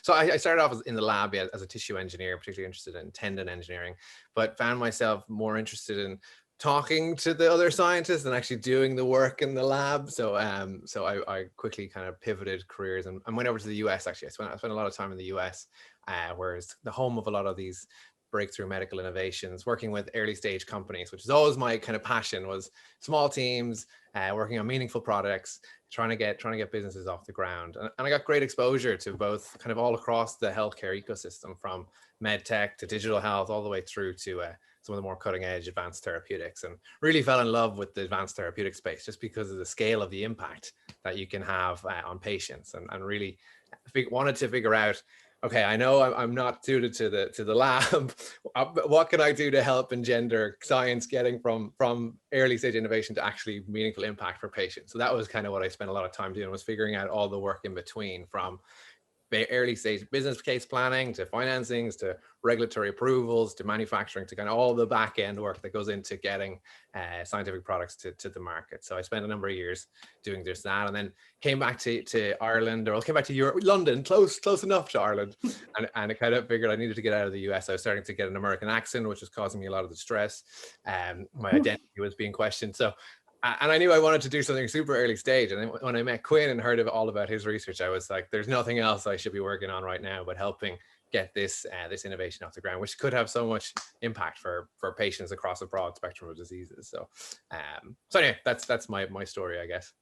So I started off in the lab, yeah, as a tissue engineer, particularly interested in tendon engineering, but found myself more interested in talking to the other scientists and actually doing the work in the lab. So I quickly kind of pivoted careers and went over to the US. Actually, I spent a lot of time in the US, where it's the home of a lot of these breakthrough medical innovations, working with early stage companies, which is always my kind of passion, was small teams, working on meaningful products, trying to get businesses off the ground. And I got great exposure to both kind of all across the healthcare ecosystem, from med tech to digital health, all the way through to some of the more cutting edge advanced therapeutics, and really fell in love with the advanced therapeutic space just because of the scale of the impact that you can have on patients, and really wanted to figure out, okay, I know I'm not suited to the lab. What can I do to help engender science getting from early stage innovation to actually meaningful impact for patients? So that was kind of what I spent a lot of time doing, was figuring out all the work in between, from early stage business case planning to financings to regulatory approvals to manufacturing, to kind of all the back end work that goes into getting scientific products to the market. So I spent a number of years doing just that, and then came back to Ireland, or came back to Europe, London, close enough to Ireland, and I kind of figured I needed to get out of the US. I was starting to get an American accent, which was causing me a lot of the stress. My identity was being questioned. And I knew I wanted to do something super early stage. And then when I met Quinn and heard all about his research, I was like, there's nothing else I should be working on right now but helping get this innovation off the ground, which could have so much impact for patients across a broad spectrum of diseases. So anyway, that's my story, I guess.